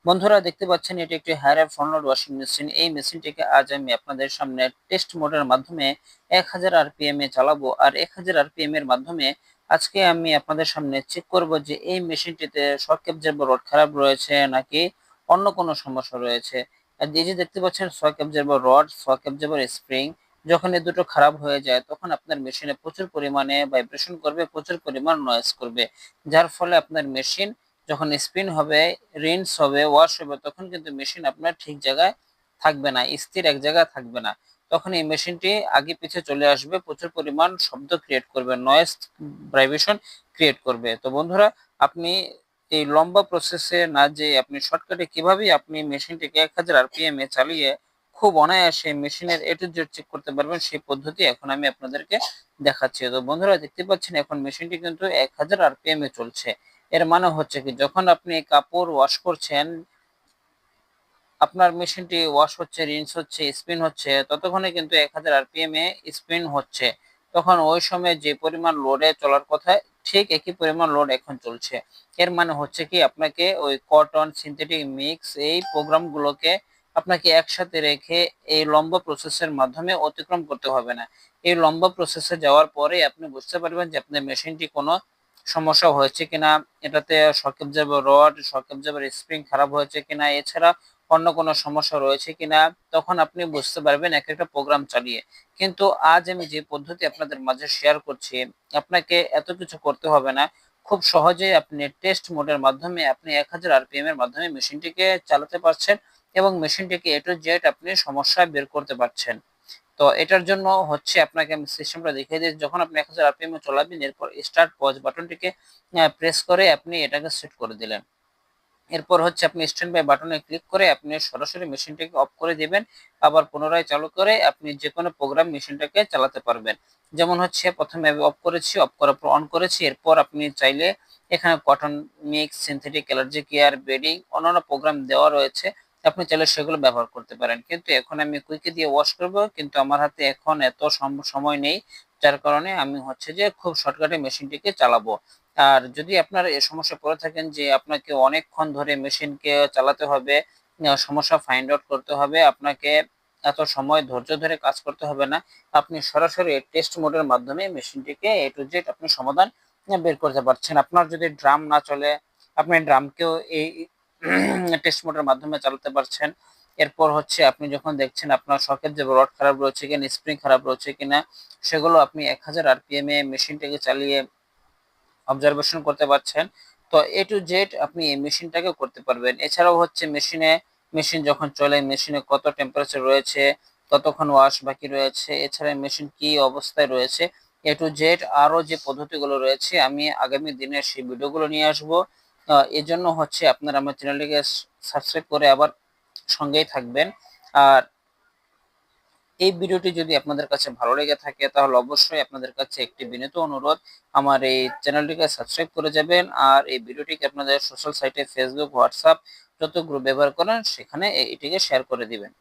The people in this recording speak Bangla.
বন্ধুরা দেখতে পাচ্ছেন এটি একটি Haier front load washing machine. এই মেশিনটিকে আজ আমি আপনাদের সামনে টেস্ট মোডের মাধ্যমে 1000 আরপিএম এ চালাবো। আর 1000 আরপিএম এর মাধ্যমে আজকে আমি আপনাদের সামনে চেক করব যে এই মেশিনটিতে শক অ্যাবজর্বার রড খারাপ রয়েছে নাকি অন্য কোনো সমস্যা রয়েছে। আর এই যে দেখতে পাচ্ছেন shock absorber rod, shock absorber spring, যখন এই দুটো খারাপ হয়ে যায় তখন আপনার মেশিনে প্রচুর পরিমাণে ভাইব্রেশন করবে, প্রচুর পরিমাণ নয়েজ করবে, যার ফলে আপনার মেশিন যখন স্পিন হবে, রিন্স হবে, ওয়াশ হবে, তখন কিন্তু মেশিন আপনার ঠিক জায়গায় থাকবে না, স্থির এক জায়গায় থাকবে না। তখন এই মেশিনটি আগে পিছে চলে আসবে, প্রচুর পরিমাণ শব্দ ক্রিয়েট করবে, নয়েজ ভাইব্রেশন ক্রিয়েট করবে। তো বন্ধুরা, আপনি এই লম্বা প্রসেসে না যে আপনি শর্টকাটে কিভাবে আপনি মেশিনটিকে 1000 আরপিএম এ চালিয়ে খুব অনায়াসে মেশিনের এ টু জেড চেক করতে পারবেন, সেই পদ্ধতি এখন আমি আপনাদেরকে দেখাচ্ছি। তো বন্ধুরা দেখতে পাচ্ছেন এখন মেশিনটি কিন্তু 1000 আরপিএম এ চলছে। এর মানে হচ্ছে কি, যখন আপনি কাপড় ওয়াশ করছেন, আপনার মেশিনটি ওয়াশ হচ্ছে, রিন্স হচ্ছে, স্পিন হচ্ছে, ততক্ষণে কিন্তু 1000 আরপিএম এ স্পিন হচ্ছে। তখন ওই সময় যে পরিমাণ লোডে চলার কথা, ঠিক একই পরিমাণ লোড এখন চলছে। এর মানে হচ্ছে কি, আপনাকে ওই কটন, সিনথেটিক মিক্স এই প্রোগ্রামগুলোকে আপনাকে একসাথে রেখে এই লম্বা প্রসেসের মাধ্যমে অতিক্রম করতে হবে না। এই লম্বা প্রসেসে যাওয়ার পরে আপনি বুঝতে পারবেন যে আপনার মেশিনটি কোনো সমস্যা হয়েছে কিনা, এটাতে shock absorber rod, shock absorber spring খারাপ হয়েছে কিনা, এছাড়া অন্য কোনো সমস্যা রয়েছে কিনা, তখন আপনি বুঝতে পারবেন এক একটা প্রোগ্রাম চালিয়ে। কিন্তু আজ আমি যে পদ্ধতি আপনাদের মাঝে শেয়ার করছি, আপনাকে এত কিছু করতে হবে না। খুব সহজেই আপনি টেস্ট মোডের মাধ্যমে আপনি 1000 আরপিএম এর মাধ্যমে মেশিনটিকে চালাতে পারছেন এবং মেশিনটিকে এ টু জেড আপনি সমস্যা বের করতে পারছেন। তো এটার জন্য হচ্ছে আপনাকে আমি সিস্টেমটা দেখিয়ে দিই। যখন আপনি 1000 আরপিএম এ চালাবেন, এরপর স্টার্ট পজ বাটনটিকে প্রেস করে আপনি এটাকে সেট করে দিলেন। এরপর হচ্ছে আপনি স্ট্যান্ড বাই বাটনে ক্লিক করে আপনি সরাসরি মেশিনটাকে অফ করে দিবেন। আবার পুনরায় চালু করে আপনি যে কোনো প্রোগ্রাম মেশিনটাকে চালাতে পারবেন। যেমন হচ্ছে প্রথমে আমি অফ করেছি, অফ করার পর অন করেছি। এরপর আপনি চাইলে এখানে cotton mix, synthetic allergy care, bedding, অন্যান্য প্রোগ্রাম দেওয়া রয়েছে, আপনি চাইলে সেগুলো ব্যবহার করতে পারেন। কিন্তু এখন আমি কুইকে দিয়ে ওয়াশ করব, কিন্তু আমার হাতে এখন এত সময় নেই, যার কারণে আমি হচ্ছে যে খুব শর্টকাটে মেশিনটিকে চালাবো। আর যদি আপনার এ সমস্যায় পড়ে থাকেন যে আপনাকে অনেকক্ষণ ধরে মেশিনকে চালাতে হবে, সমস্যা ফাইন্ড আউট করতে হবে, আপনাকে এত সময় ধৈর্য ধরে কাজ করতে হবে না, আপনি সরাসরি টেস্ট মোডের মাধ্যমে মেশিনটিকে এ টু জেড আপনি সমাধান বের করতে পারছেন। আপনার যদি ড্রাম না চলে, আপনি ড্রামকেও এই টেস্ট মোডের মাধ্যমে চালাতে পারছেন। এরপর হচ্ছে আপনি যখন দেখছেন আপনার শকের যে রড খারাপ রয়েছে কিনা, স্প্রিং খারাপ রয়েছে কিনা, সেগুলো আপনি 1000 আরপিএম এ মেশিনটাকে চালিয়ে অবজারভেশন করতে পারছেন। তো এ টু জেড আপনি এই মেশিনটাকে করতে পারবেন। এছাড়াও হচ্ছে মেশিন যখন চলে, মেশিনে কত টেম্পারেচার রয়েছে, কতক্ষণ ওয়াশ বাকি রয়েছে, এছাড়া মেশিন কি অবস্থায় রয়েছে, এ টু জেড আরো যে পদ্ধতিগুলো রয়েছে আমি আগামী দিনে সেই ভিডিওগুলো নিয়ে আসবো। এজন্য হচ্ছে আপনারা আমার চ্যানেলটিকে সাবস্ক্রাইব করে আবার সঙ্গেই থাকবেন। আর এই ভিডিওটি যদি আপনাদের কাছে ভালো লেগে থাকে তাহলে অবশ্যই আপনাদের কাছে একটি বিনীত অনুরোধ, আমার এই চ্যানেলটিকে সাবস্ক্রাইব করে যাবেন। আর এই ভিডিওটিকে আপনাদের সোশ্যাল সাইটে, ফেসবুক, হোয়াটসঅ্যাপ, যত গ্রুপ ব্যবহার করেন সেখানে এটিকে শেয়ার করে দিবেন।